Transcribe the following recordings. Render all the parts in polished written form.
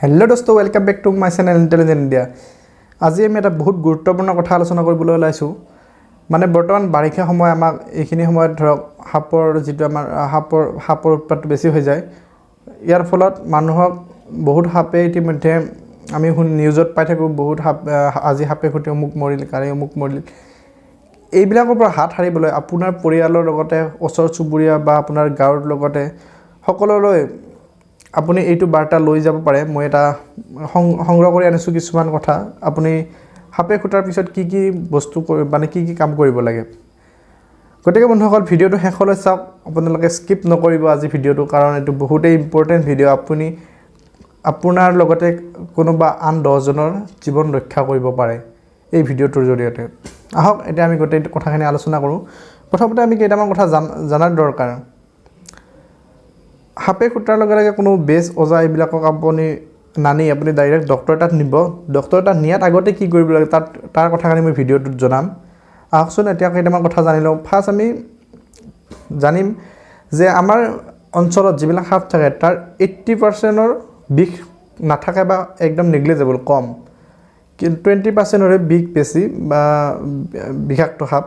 Hello दोस्तों welcome back to my channel intelligent India. আজি আমি এটা বহুত গুৰুত্বপূৰ্ণ কথা আলোচনা কৰিবলৈ ওলাইছো। মানে বৰ্তমান বাৰিষা সময় আমাক এইখিনি সময়ত ধৰক হাপৰ যেটো আমাৰ হাপৰ উৎপাত বেছি হৈ যায়। ইয়াৰ ফলত মানুহক বহুত হাপে ইতিমধ্যে আমি নিউজত পাই থাকো বহুত আজি হাপে খুটি অমুক মৰিল কালি অমুক মৰিল। এইবিলাকৰ পৰা হাত হাৰিবলৈ আপোনাৰ পৰিয়ালৰ লগতে ওচৰ চুবুৰীয়া বা আপোনাৰ গাঁৱৰ লগতে সকলোলৈ আপুনি এইটো বাৰ্তা লৈ যাব পাৰে। মই এটা সংগ্ৰহ কৰি আনিছো কিছুমান কথা। আপুনি হাপে খুটাৰ পিছত কি কি বস্তু মানে কি কি কাম কৰিব লাগে। গতিকে বন্ধুসকল ভিডিওটো শেষলৈ চাওক, আপোনালোকে স্কিপ নকৰিব আজি ভিডিওটো, কাৰণ এটো বহুতেই ইম্পৰ্টেন্ট ভিডিও। আপুনি আপোনাৰ লগতে কোনোবা আন 10 জনৰ জীৱন ৰক্ষা কৰিব পাৰে এই ভিডিওটোৰ জৰিয়তে। আহক এতিয়া আমি গোটেই কথাখিনি আলোচনা কৰো। প্ৰথমতে আমি কেইটামান কথা জানাৰ দৰকাৰ। হাপে খুটাৰ লগে লগে কোনো বেজ ওজা এইবিলাকক আপুনি নানি আপুনি ডাইৰেক্ট ডক্টৰ তাত নিব। ডক্টৰ তাত নিয়াত আগতে কি কৰিব লাগে তাৰ কথাখিনি মই ভিডিওটোত জনাম। আহকচোন এতিয়া কেইটামান কথা জানি লওঁ। ফাৰ্ষ্ট আমি জানিম যে আমাৰ অঞ্চলত যিবিলাক হাপ থাকে তাৰ 80%ৰ বিষ নাথাকে বা একদম নেগলিজেবল কম, কিন্তু 20%ৰে বিষ বেছি বা বিষাক্ত হাপ।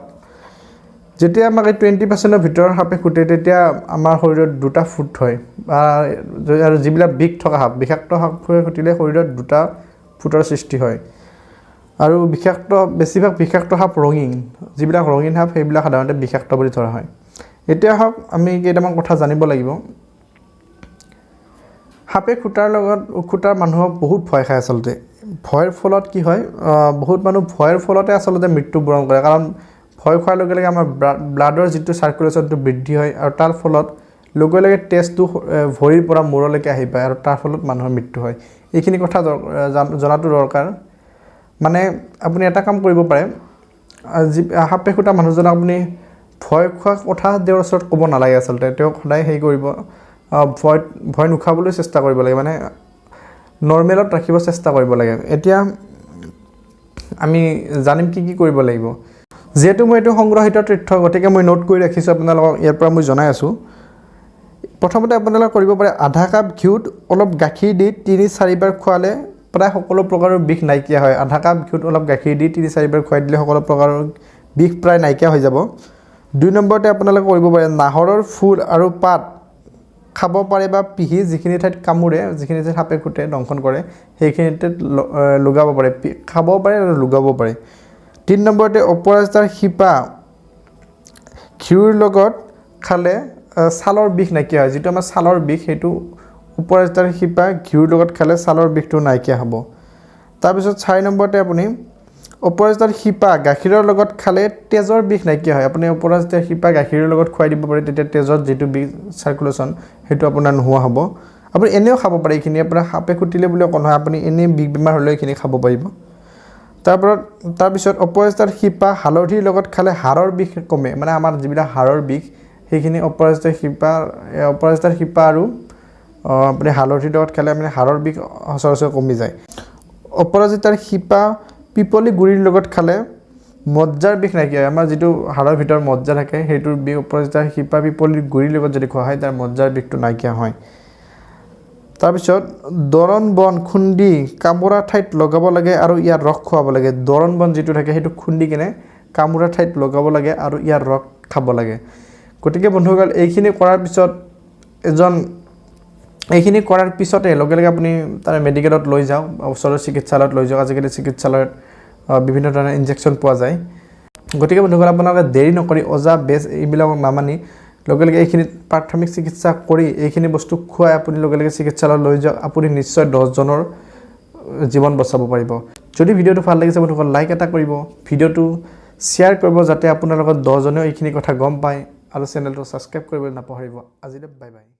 যেতিয়া আমাক 20%ৰ ভিতৰৰ হাপে খুটে তেতিয়া আমাৰ শৰীৰত দুটা ফুট হয়, আৰু যিবিলাক বিষ থকা হাপ বিষাক্ত হাপে খুটিলে শৰীৰত দুটা ফুটৰ সৃষ্টি হয়। আৰু বেছিভাগ বিষাক্ত হাপ ৰঙিন, যিবিলাক ৰঙিন হাপ সেইবিলাক সাধাৰণতে বিষাক্ত বুলি ধৰা হয়। এতিয়া হওক আমি কেইটামান কথা জানিব লাগিব। হাপে খুটাৰ মানুহক বহুত ভয় খায়। আচলতে ভয়ৰ ফলত কি হয়, বহুত মানুহ ভয়ৰ ফলতে আচলতে মৃত্যুবৰণ কৰে। কাৰণ ভয় খোৱাৰ লগে লগে আমাৰ ব্লাডৰ যেটো সাৰ্কুলেশনটো বৃদ্ধি হয় আৰু তাৰ ফলত লগে লগে টেষ্টটো ভৰিৰ পৰা মূৰলৈকে আহি পায় আৰু তাৰ ফলত মানুহৰ মৃত্যু হয়। এইখিনি কথা জনাটো দৰকাৰ। মানে আপুনি এটা কাম কৰিব পাৰে, হাপে খুটা মানুহজনক আপুনি ভয় খোৱা কথা তেওঁৰ ওচৰত ক'ব নালাগে। আচলতে তেওঁক সদায় হেই কৰিব, ভয় নুখাবলৈ চেষ্টা কৰিব লাগে, মানে নৰ্মেলত ৰাখিব চেষ্টা কৰিব লাগে। এতিয়া আমি জানিম কি কি কৰিব লাগিব। যেহেতু মই এইটো সংগ্ৰহিত তথ্য গতিকে মই নোট কৰি ৰাখিছো, আপোনালোকক ইয়াৰ পৰা মই জনাই আছো। প্ৰথমতে আপোনালোকে কৰিব পাৰে আধা কাপ ঘিউত অলপ গাখীৰ দি 3-4 বাৰ খোৱালে প্ৰায় সকলো প্ৰকাৰৰ বিষ নাইকিয়া হয়। আধা কাপ ঘিউত অলপ গাখীৰ দি 3-4 বাৰ খুৱাই দিলে সকলো প্ৰকাৰৰ বিষ প্ৰায় নাইকিয়া হৈ যাব। 2 নম্বৰতে আপোনালোকে কৰিব পাৰে নাহৰৰ ফুল আৰু পাত খাব পাৰে বা পিহি যিখিনি ঠাইত কামুৰে, যিখিনি ঠাইত হাপে খুটে দংশন কৰে সেইখিনিতে লগাব পাৰে, খাব পাৰে আৰু লগাব পাৰে। 3 নম্বৰতে অপৰাজিতাৰ শিপা ঘিউৰ লগত খালে ছালৰ বিষ নাইকিয়া হয়। যেটো আমাৰ ছালৰ বিষ সেইটো অপৰাজিতাৰ শিপা ঘিউৰ লগত খালে ছালৰ বিষটো নাইকিয়া হ'ব। তাৰ পিছত 4 নম্বৰতে আপুনি অপৰাজিতাৰ শিপা গাখীৰৰ লগত খালে তেজৰ বিষ নাইকিয়া হয়। আপুনি অপৰাজিতাৰ শিপা গাখীৰৰ লগত খুৱাই দিব পাৰে, তেতিয়া তেজত যেটো বিষ সাৰ্কুলেশন সেইটো আপোনাৰ নোহোৱা হ'ব। আপুনি এনেও খাব পাৰে, এইখিনি আপোনাৰ হাপে খুটিলে বুলি কোন হয়, আপুনি এনে বিষ বেমাৰ হ'লে এইখিনি খাব পাৰিব। তাৰ পিছত অপৰাজিতাৰ শিপা হালধিৰ লগত খালে হাড়ৰ বিষ কমে। মানে আমাৰ যিবিলাক হাড়ৰ বিষ সেইখিনি অপৰাজিতাৰ শিপা আৰু আপুনি হালধিৰ লগত খালে মানে হাড়ৰ বিষ সচৰাচৰ কমি যায়। অপৰাজিতাৰ শিপা পিপলি গুৰিৰ লগত খালে মজ্জাৰ বিষ নাইকিয়া হয়। আমাৰ যেটো হাড়ৰ ভিতৰত মজ্জা থাকে সেইটোৰ বিষ অপৰাজিতাৰ শিপা পিপলি গুৰিৰ লগত যদি খোৱা হয় তাৰ মজ্জাৰ বিষটো নাইকিয়া হয়। তাৰ পিছত দৰন বন খুন্দি কামুৰা ঠাইত লগাব লাগে আৰু ইয়াৰ ৰস খুৱাব লাগে। দৰন বন যেটো থাকে সেইটো খুন্দি কিনে কামুৰা ঠাইত লগাব লাগে আৰু ইয়াৰ ৰস খাব লাগে। গতিকে বন্ধুসকল এইখিনি কৰাৰ পিছতে লগে লগে আপুনি তাৰ মেডিকেলত লৈ যাওক, ওচৰৰ চিকিৎসালয়ত লৈ যাওক। আজিকালি চিকিৎসালয়ত বিভিন্ন ধৰণৰ ইনজেকচন পোৱা যায়। গতিকে বন্ধুসকল আপোনালোকে দেৰি নকৰি ওজা বেজ এইবিলাকক নামানি লগে লগে এইখিনি প্ৰাথমিক চিকিৎসা কৰি এইখিনি বস্তু খুৱাই আপুনি লগে লগে চিকিৎসালয়ত লৈ যাওক। আপুনি নিশ্চয় 10 জনৰ জীৱন বচাব পাৰিব। যদি ভিডিওটো ভাল লাগিছে বন্ধুসকল লাইক এটা কৰিব, ভিডিওটো শ্বেয়াৰ কৰিব যাতে আপোনাৰ লগত 10 জনেও এইখিনি কথা গম পায়, আৰু চেনেলটো সাবস্ক্ৰাইব কৰিবলৈ নাপাহৰিব। আজিলৈ বাই বাই।